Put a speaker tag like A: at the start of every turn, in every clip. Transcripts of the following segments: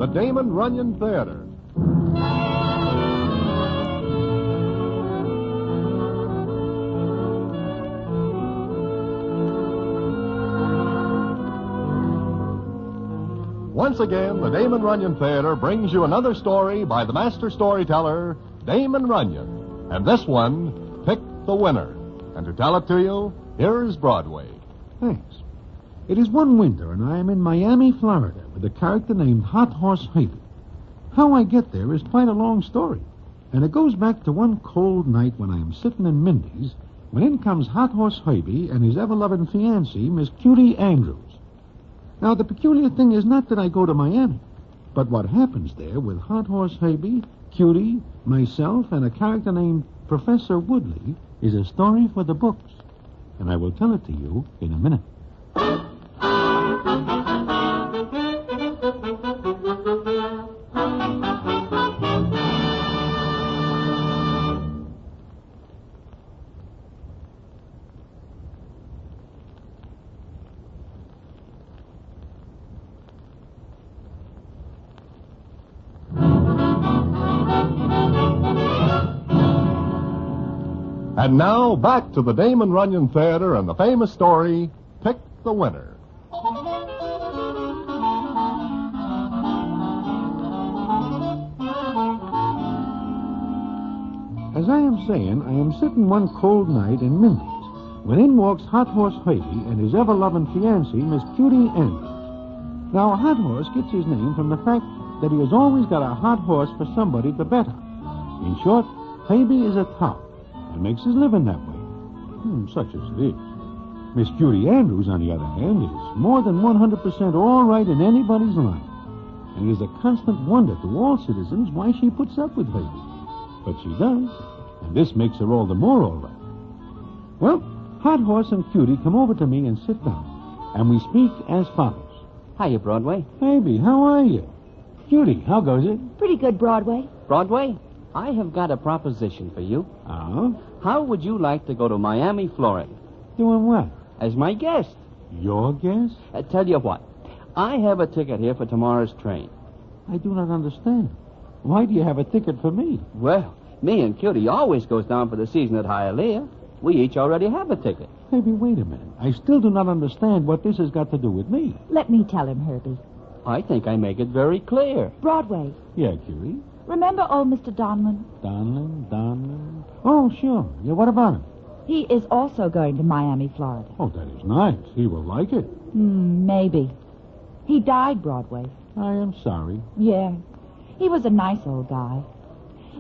A: the Damon Runyon Theater. Once again, the Damon Runyon Theater brings you another story by the master storyteller, Damon Runyon. And this one, Pick the Winner. And to tell it to you, here's Broadway.
B: Thanks. It is one winter, and I am in Miami, Florida, with a character named Hot Horse Herbie. How I get there is quite a long story, and it goes back to one cold night when I am sitting in Mindy's, when in comes Hot Horse Herbie and his ever-loving fiancée, Miss Cutie Andrews. Now, the peculiar thing is not that I go to Miami, but what happens there with Hot Horse Herbie, Cutie, myself, and a character named Professor Woodley is a story for the books, and I will tell it to you in a minute.
A: And now, back to the Damon Runyon Theater and the famous story, Pick the Winner.
B: As I am saying, I am sitting one cold night in Mindy's, when in walks Hot Horse Herbie and his ever-loving fiancée, Miss Cutie Andrews. Now, a hot horse gets his name from the fact that he has always got a hot horse for somebody to bet on. In short, Herbie is a tout and makes his living that way. Such as it is. Miss Cutie Andrews, on the other hand, is more than 100% all right in anybody's line. And it is a constant wonder to all citizens why she puts up with Herbie. But she does, and this makes her all the more all right. Well, Hot Horse and Cutie come over to me and sit down, and we speak as follows.
C: Hiya, Broadway.
B: Herbie, how are you? Cutie, how goes it?
D: Pretty good, Broadway.
C: Broadway, I have got a proposition for you.
B: Oh?
C: How would you like to go to Miami, Florida?
B: Doing what?
C: As my guest.
B: Your guest?
C: Tell you what, I have a ticket here for tomorrow's train.
B: I do not understand. Why do you have a ticket for me?
C: Well, me and Cutie always goes down for the season at Hialeah. We each already have a ticket.
B: Herbie, wait a minute. I still do not understand what this has got to do with me.
D: Let me tell him, Herbie.
C: I think I make it very clear.
D: Broadway.
B: Yeah, Cutie?
D: Remember old Mr. Donlin?
B: Donlin? Oh, sure. Yeah, what about him?
D: He is also going to Miami, Florida.
B: Oh, that is nice. He will like it.
D: Maybe. He died, Broadway.
B: I am sorry.
D: Yeah. He was a nice old guy.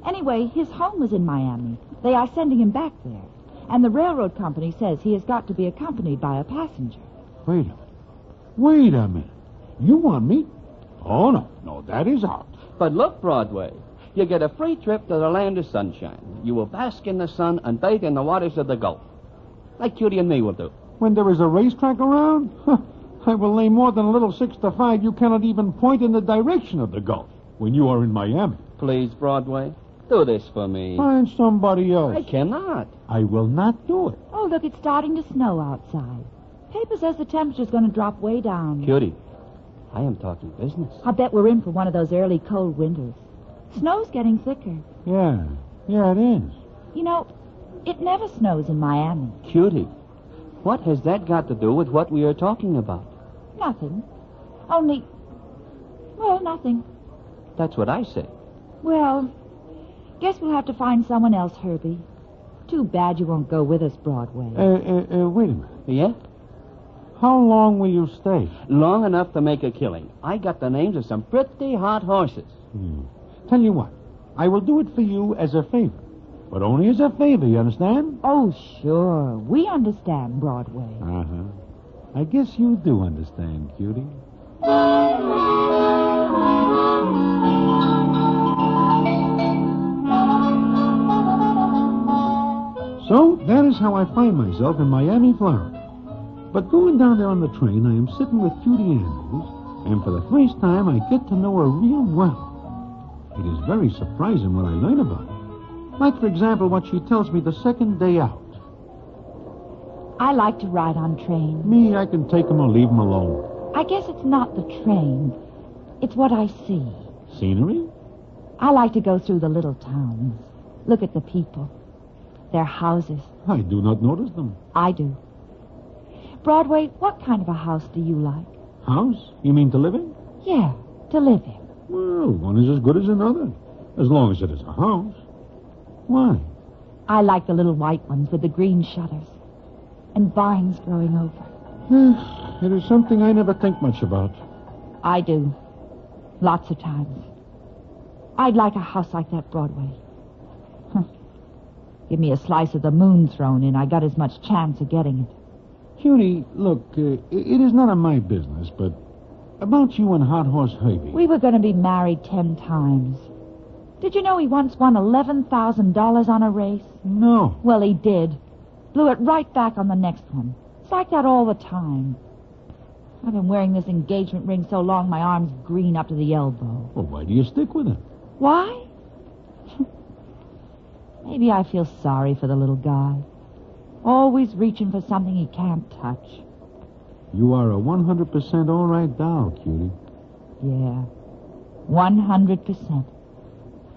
D: Anyway, his home was in Miami. They are sending him back there. And the railroad company says he has got to be accompanied by a passenger.
B: Wait a minute. You want me? Oh, no, that is out.
C: But look, Broadway, you get a free trip to the land of sunshine. You will bask in the sun and bathe in the waters of the Gulf, like Cutie and me will do.
B: When there is a racetrack around? I will lay more than a little 6-5. You cannot even point in the direction of the Gulf when you are in Miami.
C: Please, Broadway, do this for me.
B: Find somebody else.
C: I cannot.
B: I will not do it.
D: Oh, look, it's starting to snow outside. Paper says the temperature's going to drop way down.
C: Cutie, I am talking business.
D: I bet we're in for one of those early cold winters. Snow's getting thicker.
B: Yeah, it is.
D: You know, it never snows in Miami.
C: Cutie, what has that got to do with what we are talking about?
D: Nothing. Nothing.
C: That's what I say.
D: Well, guess we'll have to find someone else, Herbie. Too bad you won't go with us, Broadway.
B: Wait a minute.
C: Yeah?
B: How long will you stay?
C: Long enough to make a killing. I got the names of some pretty hot horses.
B: Tell you what, I will do it for you as a favor. But only as a favor, you understand?
D: Oh, sure. We understand, Broadway.
B: Uh-huh. I guess you do understand, Cutie. So, that is how I find myself in Miami, Florida. But going down there on the train, I am sitting with Cutie Andrews, and for the first time, I get to know her real well. It is very surprising what I learn about her. Like, for example, what she tells me the second day out.
D: I like to ride on trains.
B: Me, I can take 'em or leave 'em alone.
D: I guess it's not the train. It's what I see.
B: Scenery?
D: I like to go through the little towns. Look at the people. Their houses.
B: I do not notice them.
D: I do. Broadway, what kind of a house do you like?
B: House? You mean to live in?
D: Yeah, to live in.
B: Well, one is as good as another, as long as it is a house. Why?
D: I like the little white ones with the green shutters and vines growing over.
B: It is something I never think much about.
D: I do. Lots of times. I'd like a house like that, Broadway. Give me a slice of the moon thrown in. I got as much chance of getting it.
B: Cutie, look, it is none of my business, but about you and Hot Horse Herbie.
D: We were going to be married 10 times. Did you know he once won $11,000 on a race?
B: No.
D: Well, he did. Blew it right back on the next one. It's like that all the time. I've been wearing this engagement ring so long my arm's green up to the elbow.
B: Well, why do you stick with it?
D: Why? Maybe I feel sorry for the little guy. Always reaching for something he can't touch.
B: You are a 100% all right doll, Cutie.
D: Yeah, 100%.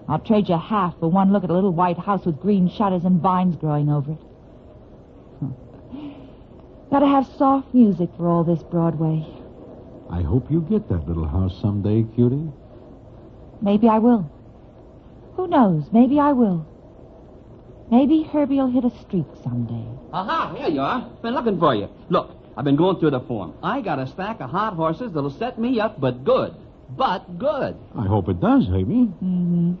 D: I'll trade you half for one look at a little white house with green shutters and vines growing over it. Gotta have soft music for all this, Broadway.
B: I hope you get that little house someday, Cutie.
D: Maybe I will. Who knows? Maybe I will. Maybe Herbie'll hit a streak someday.
C: Aha, here you are. Been looking for you. Look, I've been going through the form. I got a stack of hot horses that'll set me up, but good. But good.
B: I hope it does, Herbie.
D: Mm-hmm.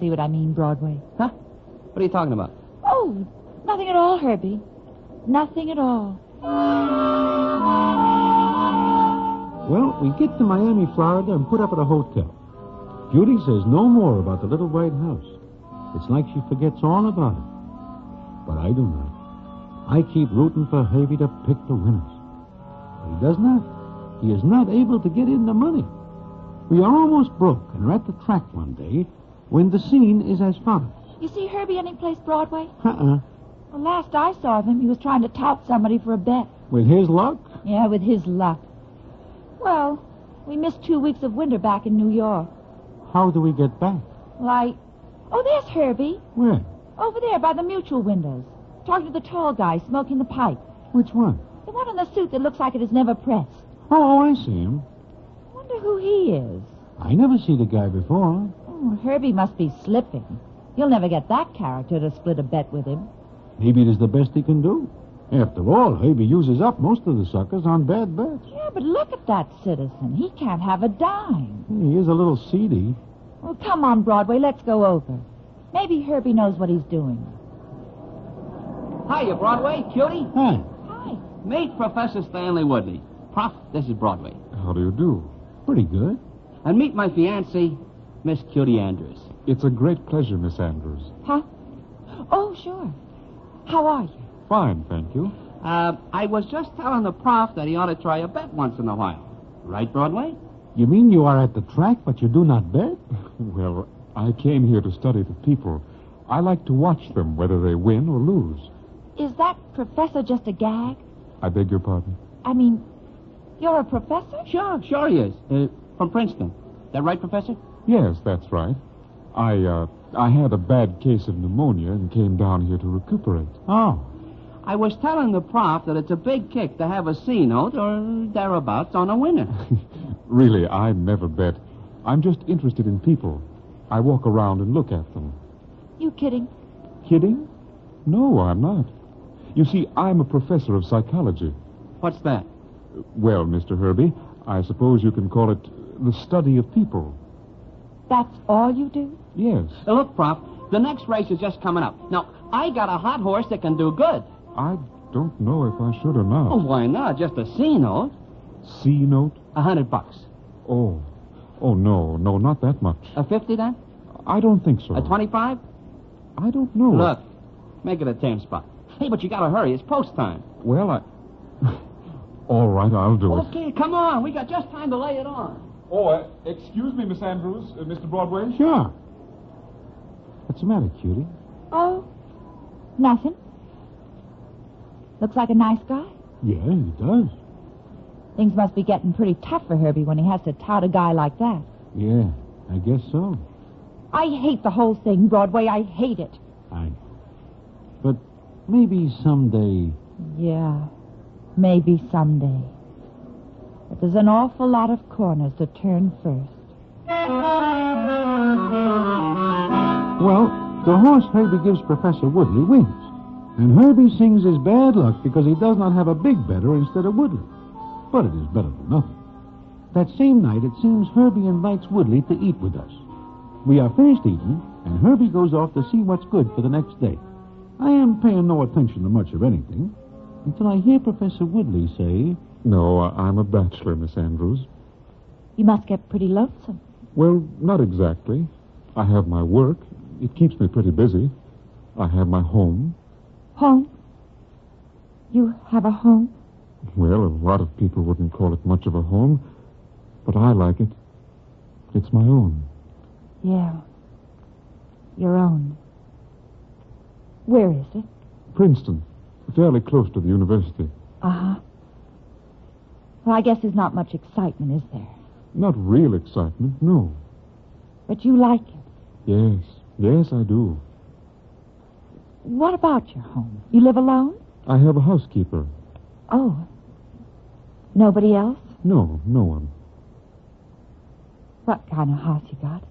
D: See what I mean, Broadway?
C: Huh? What are you talking about?
D: Oh, nothing at all, Herbie. Nothing at all.
B: Well, we get to Miami, Florida, and put up at a hotel. Cutie says no more about the little white house. It's like she forgets all about it. But I do not. I keep rooting for Herbie to pick the winners. But he does not. He is not able to get in the money. We are almost broke and are at the track one day when the scene is as follows.
D: You see Herbie anyplace, Broadway?
B: Uh-uh.
D: Well, last I saw of him, he was trying to tout somebody for a bet.
B: With his luck?
D: Yeah, with his luck. Well, we missed 2 weeks of winter back in New York.
B: How do we get back?
D: Oh, there's Herbie.
B: Where?
D: Over there by the mutual windows. Talking to the tall guy smoking the pipe.
B: Which one?
D: The one in the suit that looks like it is never pressed.
B: Oh, I see him.
D: Wonder who he is.
B: I never see the guy before.
D: Oh, Herbie must be slipping. You'll never get that character to split a bet with him.
B: Maybe it is the best he can do. After all, Herbie uses up most of the suckers on bad bets.
D: Yeah, but look at that citizen. He can't have a dime.
B: He is a little seedy.
D: Well, come on, Broadway. Let's go over. Maybe Herbie knows what he's doing.
C: Hiya, Broadway. Cutie.
B: Hi.
D: Hi.
C: Meet Professor Stanley Woodley. Prof, this is Broadway.
A: How do you do?
B: Pretty good.
C: And meet my fiancée, Miss Cutie Andrews.
A: It's a great pleasure, Miss Andrews.
D: Huh? Oh, sure. How are you?
A: Fine, thank you.
C: I was just telling the prof that he ought to try a bet once in a while. Right, Broadway?
B: You mean you are at the track, but you do not bet?
A: Well, I came here to study the people. I like to watch them, whether they win or lose.
D: Is that professor just a gag?
A: I beg your pardon?
D: I mean, you're a professor?
C: Sure he is. From Princeton. That right, Professor?
A: Yes, that's right. I had a bad case of pneumonia and came down here to recuperate.
B: Oh.
C: I was telling the prof that it's a big kick to have a C note or thereabouts on a winner.
A: Really, I never bet. I'm just interested in people. I walk around and look at them.
D: You kidding?
A: Kidding? No, I'm not. You see, I'm a professor of psychology.
C: What's that?
A: Well, Mr. Herbie, I suppose you can call it the study of people.
D: That's all you do?
A: Yes.
C: Look, Prof, the next race is just coming up. Now, I got a hot horse that can do good.
A: I don't know if I should or not.
C: Oh, why not? Just a C note.
A: C note?
C: $100.
A: Oh, no, not that much.
C: A 50 then?
A: I don't think so.
C: A 25?
A: I don't know.
C: Look, make it a 10 spot. Hey, but you gotta hurry. It's post time.
A: Well, all right, I'll do it.
C: Okay, come on. We got just time to lay it on.
A: Oh, excuse me, Miss Andrews, Mr. Broadway.
B: Sure. What's the matter, Cutie?
D: Oh, nothing. Looks like a nice guy.
B: Yeah, he does.
D: Things must be getting pretty tough for Herbie when he has to tout a guy like that.
B: Yeah, I guess so.
D: I hate the whole thing, Broadway. I hate it.
B: But maybe someday...
D: Yeah, maybe someday. But there's an awful lot of corners to turn first.
B: Well, the horse Herbie gives Professor Woodley wins. And Herbie sings his bad luck because he does not have a big better instead of Woodley. But it is better than nothing. That same night, it seems Herbie invites Woodley to eat with us. We are finished eating, and Herbie goes off to see what's good for the next day. I am paying no attention to much of anything until I hear Professor Woodley say...
E: No, I'm a bachelor, Miss Andrews.
D: You must get pretty lonesome.
E: Well, not exactly. I have my work. It keeps me pretty busy. I have my home.
D: Home? You have a home?
E: Well, a lot of people wouldn't call it much of a home, but I like it. It's my own.
D: Yeah. Your own. Where is it?
E: Princeton, fairly close to the university.
D: Uh-huh. Well, I guess there's not much excitement, is there?
E: Not real excitement, no.
D: But you like it.
E: Yes, I do.
D: What about your home? You live alone?
E: I have a housekeeper.
D: Oh. Nobody else?
E: No one.
D: What kind of house you got?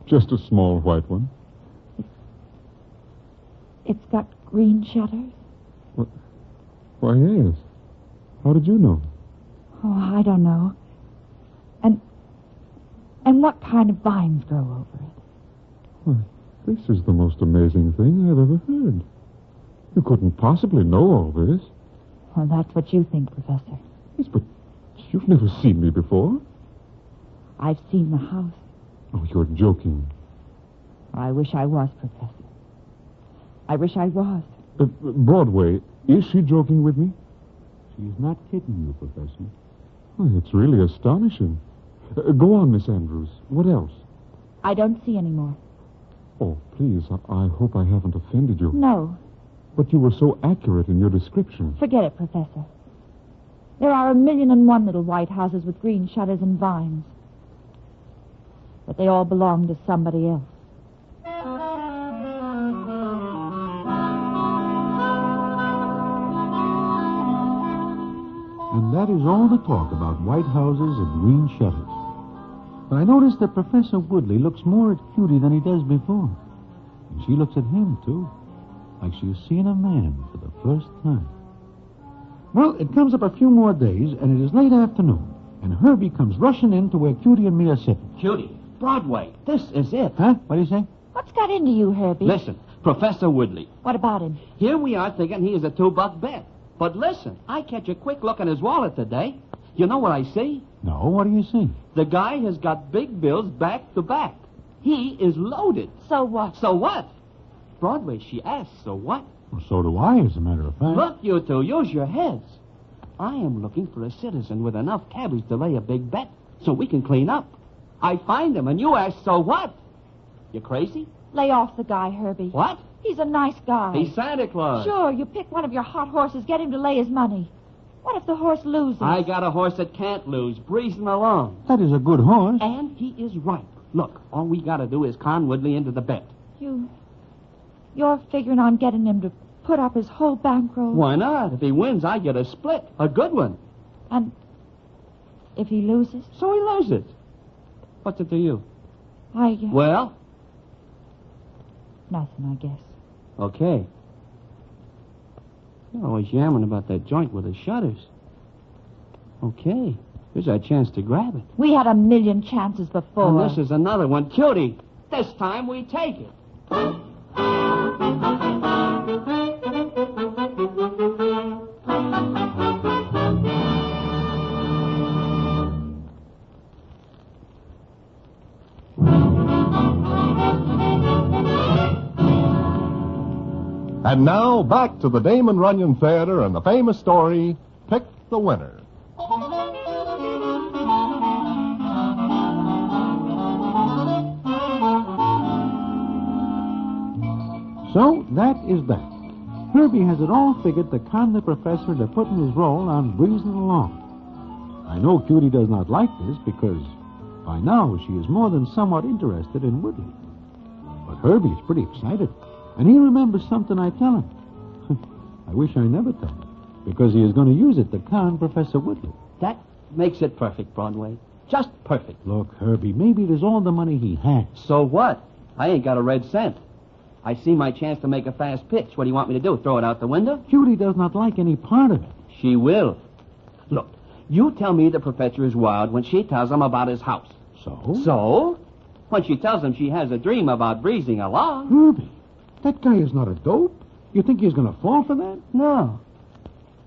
E: Just a small white one.
D: It's got green shutters?
E: Why, yes. How did you know?
D: Oh, I don't know. And what kind of vines grow over it?
E: Why, this is the most amazing thing I've ever heard. You couldn't possibly know all this.
D: Well, that's what you think, Professor.
E: Yes, but you've never seen me before.
D: I've seen the house.
E: Oh, you're joking.
D: I wish I was, Professor. I wish I was.
E: Broadway, is she joking with me?
B: She's not kidding you, Professor.
E: Why, it's really astonishing. Go on, Miss Andrews. What else?
D: I don't see any more.
E: Oh, please, I hope I haven't offended you.
D: No.
E: But you were so accurate in your description.
D: Forget it, Professor. There are 1,000,001 little white houses with green shutters and vines. But they all belong to somebody else.
B: And that is all the talk about white houses and green shutters. But I noticed that Professor Woodley looks more at Cutie than he does before. And she looks at him, too, like she is seeing a man for the first time. Well, it comes up a few more days, and it is late afternoon, and Herbie comes rushing in to where Cutie and me are sitting.
C: Cutie, Broadway, this is it.
B: Huh? What do you say?
D: What's got into you, Herbie?
C: Listen, Professor Woodley.
D: What about him?
C: Here we are thinking he is a $2 bet. But listen, I catch a quick look in his wallet today. You know what I see?
B: No, what do you see?
C: The guy has got big bills back to back. He is loaded.
D: So what?
C: So what? Broadway, she asks, so what?
B: Well, so do I, as a matter of fact.
C: Look, you two, use your heads. I am looking for a citizen with enough cabbage to lay a big bet so we can clean up. I find him, and you ask, so what? You crazy?
D: Lay off the guy, Herbie.
C: What?
D: He's a nice guy.
C: He's Santa Claus.
D: Sure, you pick one of your hot horses, get him to lay his money. What if the horse loses?
C: I got a horse that can't lose, breezing along.
B: That is a good horse.
C: And he is right. Look, all we got to do is con Woodley into the bet.
D: You're figuring on getting him to put up his whole bankroll?
C: Why not? If he wins, I get a split. A good one.
D: And if he loses?
C: So he loses. What's it to you? Well?
D: Nothing, I guess.
C: Okay. You're always yammering about that joint with the shutters. Okay. Here's our chance to grab it.
D: We had 1,000,000 chances before.
C: And this is another one. Cutie, this time we take it.
A: And now, back to the Damon Runyon Theater and the famous story, Pick the Winner.
B: So, that is that. Herbie has it all figured to con the professor into putting his role on breezing along. I know Cutie does not like this because by now she is more than somewhat interested in Woodley. But Herbie is pretty excited, and he remembers something I tell him. I wish I never told him, because he is going to use it to con Professor Woodley.
C: That makes it perfect, Broadway. Just perfect.
B: Look, Herbie, maybe it is all the money he has.
C: So what? I ain't got a red cent. I see my chance to make a fast pitch. What do you want me to do, throw it out the window?
B: Cutie does not like any part of it.
C: She will. Look, you tell me the professor is wild when she tells him about his house.
B: So?
C: So? When she tells him she has a dream about breezing along.
B: Herbie, that guy is not a dope. You think he's going to fall for that?
C: No.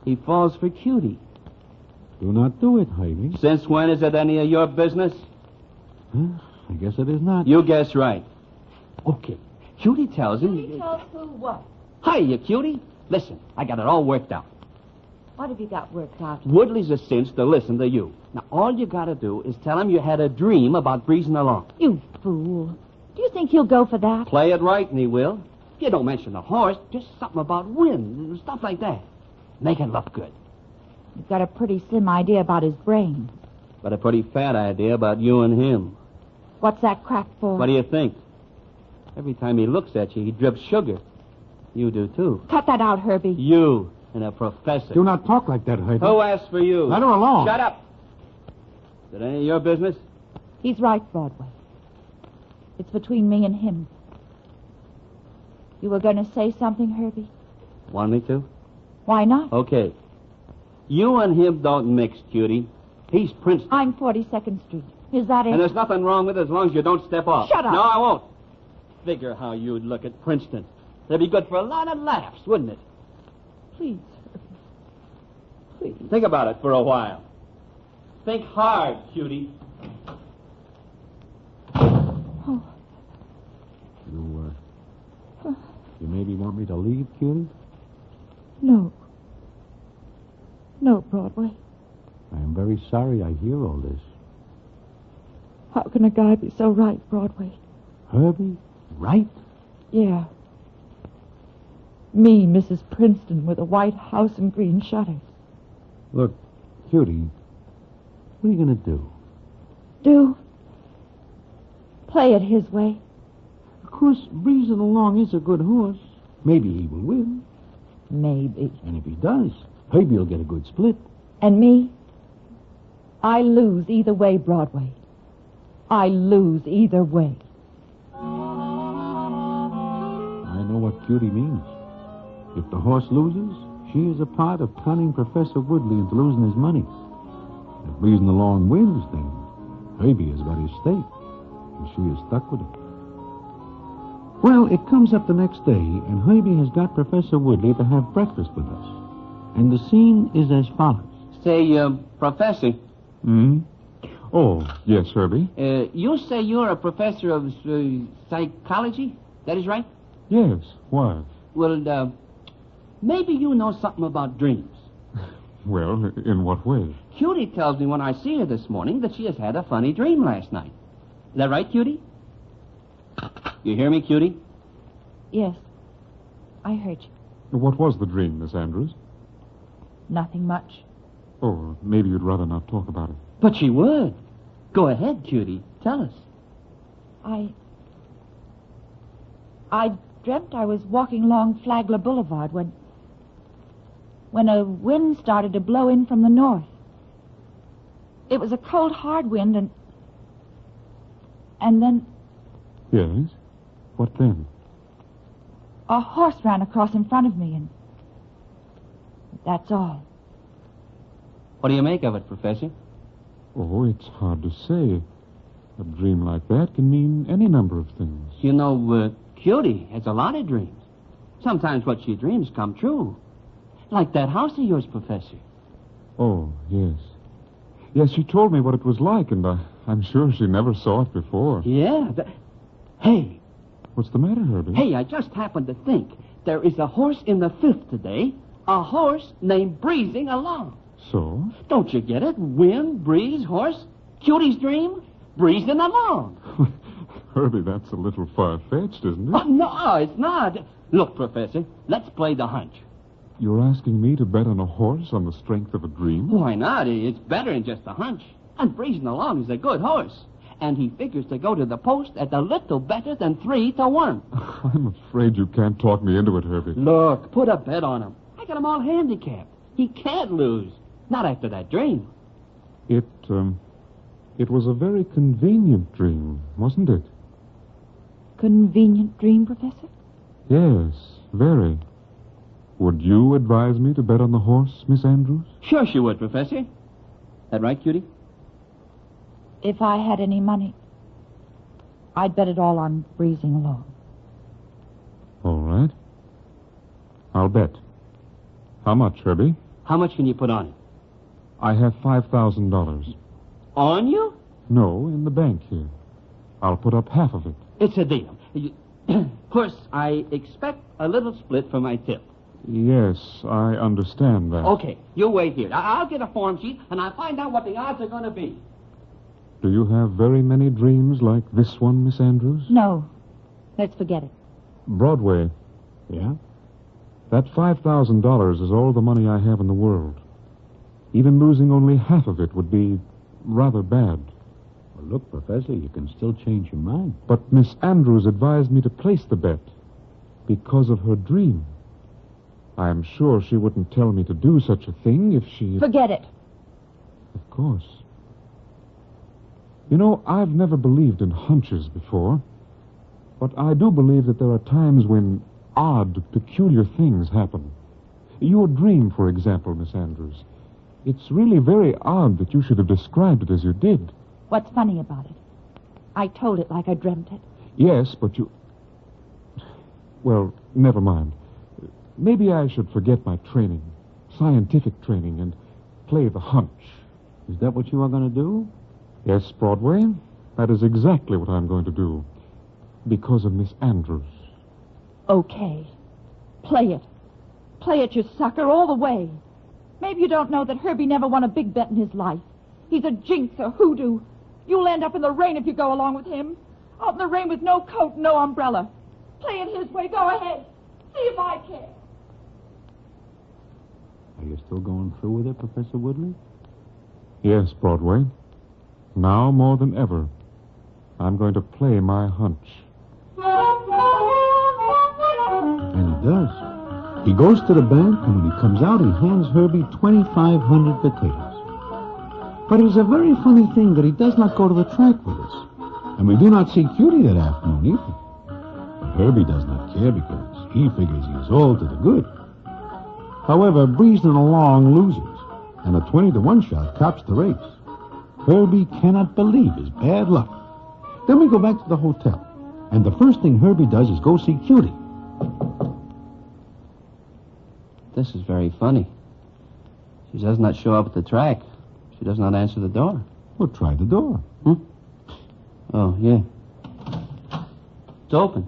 C: He falls for Cutie.
B: Do not do it, Heidi.
C: Since when is it any of your business?
B: Huh? I guess it is not.
C: You guess right. Okay. Cutie tells him...
D: Cutie tells who what?
C: Hiya, Cutie. Listen, I got it all worked out.
D: What have you got worked out?
C: Woodley's a cinch to listen to you. Now, all you got to do is tell him you had a dream about breezing along.
D: You fool. Do you think he'll go for that?
C: Play it right, and he will. You don't mention the horse, just something about wind and stuff like that. Make it look good.
D: You've got a pretty slim idea about his brain.
C: But a pretty fat idea about you and him.
D: What's that crack for?
C: What do you think? Every time he looks at you, he drips sugar. You do, too.
D: Cut that out, Herbie.
C: You and a professor.
B: Do not talk like that, Heidi.
C: Who asked for you?
B: Let her alone.
C: Shut up. Is it any of your business?
D: He's right, Broadway. It's between me and him. You were going to say something, Herbie?
C: Want me to?
D: Why not?
C: Okay. You and him don't mix, Cutie. He's Princeton.
D: I'm 42nd Street. Is that it?
C: And there's nothing wrong with it as long as you don't step off.
D: Shut up.
C: No, I won't. Figure how you'd look at Princeton. That'd be good for a lot of laughs, wouldn't it?
D: Please, Herbie. Please.
C: Think about it for a while. Think hard, Cutie.
D: Oh.
B: You maybe want me to leave, Cutie?
D: No. No, Broadway.
B: I am very sorry I hear all this.
D: How can a guy be so right, Broadway?
B: Herbie, right?
D: Yeah. Me, Mrs. Princeton, with a white house and green shutters.
B: Look, Cutie, what are you going to do?
D: Do? Play it his way.
B: Of course, breezing along is a good horse. Maybe he will win.
D: Maybe.
B: And if he does, Herbie will get a good split.
D: And me? I lose either way, Broadway. I lose either way.
B: I know what Cutie means. If the horse loses, she is a part of conning Professor Woodley into losing his money. If breezing along wins, then Herbie has got his stake, and she is stuck with it. Well, it comes up the next day, and Herbie has got Professor Woodley to have breakfast with us. And the scene is as follows.
C: Say, Professor,
E: Hmm? Oh, yes, Herbie.
C: you say you're a professor of psychology? That is right?
E: Yes, why?
C: Well, maybe you know something about dreams.
E: Well, in what way?
C: Cutie tells me when I see her this morning that she has had a funny dream last night. Is that right, Cutie? You hear me, Cutie?
D: Yes. I heard you.
E: What was the dream, Miss Andrews?
D: Nothing much.
E: Oh, maybe you'd rather not talk about it.
C: But she would. Go ahead, Cutie. Tell us.
D: I dreamt I was walking along Flagler Boulevard when a wind started to blow in from the north. It was a cold, hard wind, and then
E: Yes? What then?
D: a horse ran across in front of me, and that's all.
C: What do you make of it, Professor?
E: Oh, it's hard to say. A dream like that can mean any number of things.
C: You know, Cutie has a lot of dreams. Sometimes what she dreams come true. Like that house of yours, Professor.
E: Oh, yes. Yes, she told me what it was like, and I'm sure she never saw it before.
C: Yeah. Hey,
E: What's the matter, Herbie?
C: hey, I just happened to think. There is a horse in the fifth today. A horse named Breezing Along.
E: So?
C: Don't you get it? Wind, breeze, horse. Cutie's dream, breezing along.
E: Herbie, that's a little far-fetched, isn't it?
C: Oh, no, it's not. Look, Professor, let's play the hunch.
E: You're asking me to bet on a horse on the strength of a dream?
C: Why not? It's better than just a hunch. And Breezing Along is a good horse. And he figures to go to the post at a little better than 3-1.
E: I'm afraid you can't talk me into it, Herbie.
C: Look, put a bet on him. I got him all handicapped. He can't lose. Not after that dream.
E: It was a very convenient dream, wasn't it?
D: Convenient dream, Professor?
E: Yes, very. Would you advise me to bet on the horse, Miss Andrews?
C: Sure she would, Professor. That right, Cutie?
D: If I had any money, I'd bet it all on Breezing Along.
E: All right. I'll bet. How much, Herbie?
C: How much can you put on it?
E: I have $5,000.
C: On you?
E: No, in the bank here. I'll put up half of it.
C: It's a deal. Of course, I expect a little split for my tip.
E: Yes, I understand that.
C: Okay, you wait here. I'll get a form sheet, and I'll find out what the odds are going to be.
E: Do you have very many dreams like this one, Miss Andrews?
D: No. Let's forget it.
E: Broadway.
B: Yeah?
E: That $5,000 is all the money I have in the world. Even losing only half of it would be rather bad.
B: Well, look, Professor, you can still change your mind.
E: But Miss Andrews advised me to place the bet because of her dream. I am sure she wouldn't tell me to do such a thing if she...
D: Forget it.
E: Of course. You know, I've never believed in hunches before. But I do believe that there are times when odd, peculiar things happen. Your dream, for example, Miss Andrews. It's really very odd that you should have described it as you did.
D: What's funny about it? I told it like I dreamt it.
E: Yes, but you... Well, never mind. Maybe I should forget my training, scientific training, and play the hunch.
B: Is that what you are going to do?
E: Yes, Broadway, that is exactly what I'm going to do. Because of Miss Andrews.
D: Okay. Play it. Play it, you sucker, all the way. Maybe you don't know that Herbie never won a big bet in his life. He's a jinx, a hoodoo. You'll end up in the rain if you go along with him. Out in the rain with no coat and no umbrella. Play it his way. Go ahead. See if I care.
B: Are you still going through with it, Professor Woodley?
E: Yes, Broadway. Now more than ever, I'm going to play my hunch.
B: And he does. He goes to the bank, and when he comes out, he hands Herbie 2,500 potatoes. But it is a very funny thing that he does not go to the track with us. And we do not see Cutie that afternoon either. But Herbie does not care because he figures he is all to the good. However, Breezing Along loses, and a 20-1 shot tops the race. Herbie cannot believe his bad luck. Then we go back to the hotel, and the first thing Herbie does is go see Cutie.
C: This is very funny. She does not show up at the track. She does not answer the door.
B: Well, try the door.
C: Oh, yeah. It's open.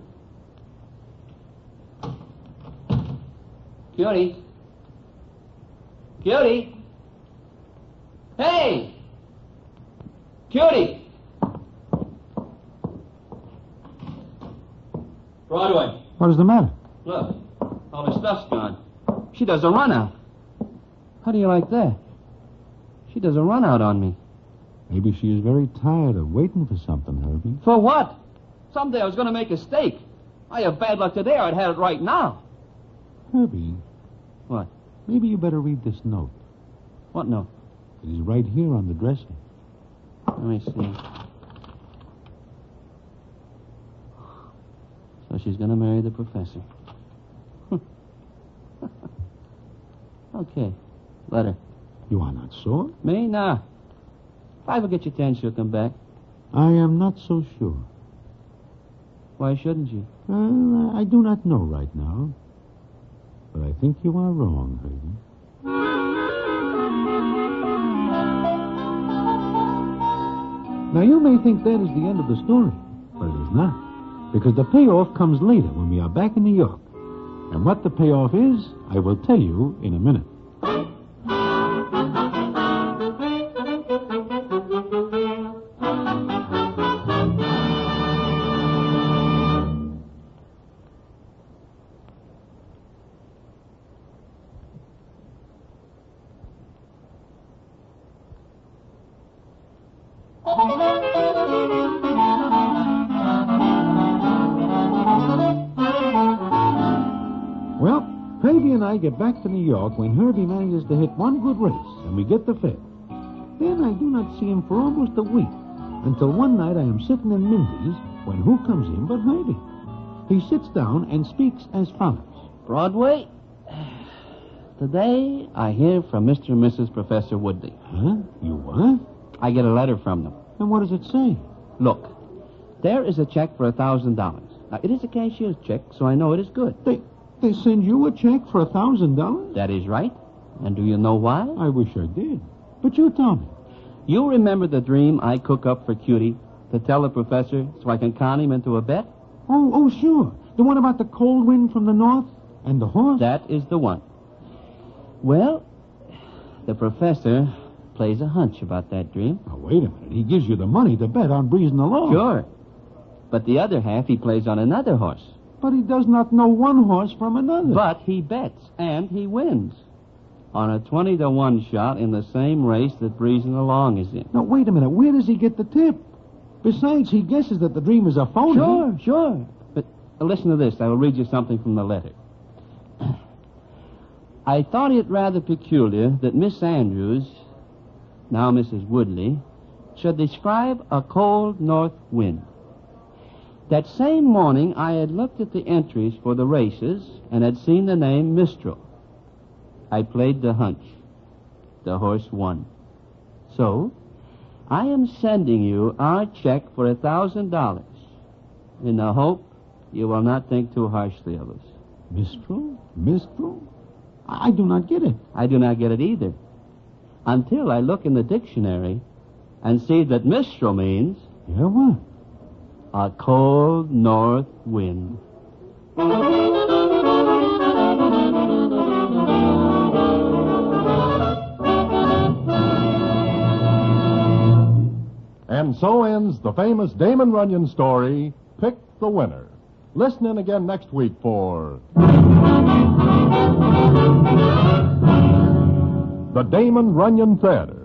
C: Cutie. Cutie. Hey! Cutie! Broadway.
B: What is the matter?
C: Look, all her stuff's gone. She does a run out. How do you like that? She does a run out on me.
B: Maybe she is very tired of waiting for something, Herbie.
C: For what? Someday I was going to make a stake. I have bad luck today, or I'd have it right now.
B: Herbie.
C: What?
B: Maybe you better read this note.
C: What note?
B: It is right here on the dresser.
C: Let me see. So she's going to marry the professor. Okay. Letter.
B: You are not sure?
C: Me? Nah. If I ever get your 10, she'll come back.
B: I am not so sure.
C: Why shouldn't you?
B: I do not know right now. But I think you are wrong, Herbie. Now, you may think that is the end of the story, but it is not. Because the payoff comes later when we are back in New York. And what the payoff is, I will tell you in a minute. and I get back to New York when Herbie manages to hit one good race, and we get the fare. Then I do not see him for almost a week, until one night I am sitting in Mindy's when who comes in but Herbie. He sits down and speaks as follows.
C: Broadway, today I hear from Mr. and Mrs. Professor Woodley.
B: Huh? You what?
C: I get a letter from them.
B: And what does it say?
C: Look, there is a check for $1,000. Now, it is a cashier's check, so I know it is good.
B: They send you a check for $1,000?
C: That is right. And do you know why?
B: I wish I did. But you tell me.
C: You remember the dream I cook up for Cutie to tell the professor so I can con him into a bet?
B: Oh, sure. The one about the cold wind from the north and the horse?
C: That is the one. Well, the professor plays a hunch about that dream.
B: Now, wait a minute. He gives you the money to bet on breezing along.
C: Sure. But the other half he plays on another horse.
B: But he does not know one horse from another.
C: But he bets, and he wins. On a 20-to-1 shot in the same race that Breezing Along is in.
B: Now, wait a minute. Where does he get the tip? Besides, he guesses that the dream is a phony.
C: Sure. But listen to this. I will read you something from the letter. I thought it rather peculiar that Miss Andrews, now Mrs. Woodley, should describe a cold north wind. That same morning, I had looked at the entries for the races and had seen the name Mistral. I played the hunch. The horse won. So, I am sending you our check for $1,000 in the hope you will not think too harshly of us.
B: Mistral? I do not get it.
C: I do not get it either. Until I look in the dictionary and see that Mistral means...
B: Yeah, what?
C: A cold north wind.
A: And so ends the famous Damon Runyon story, Pick the Winner. Listen in again next week for the Damon Runyon Theater.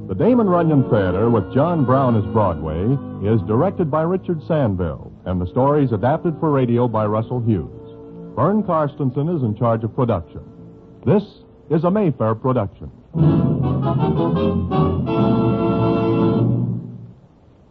A: The Damon Runyon Theater, with John Brown as Broadway, is directed by Richard Sandville, and the story is adapted for radio by Russell Hughes. Vern Karstensen is in charge of production. This is a Mayfair production.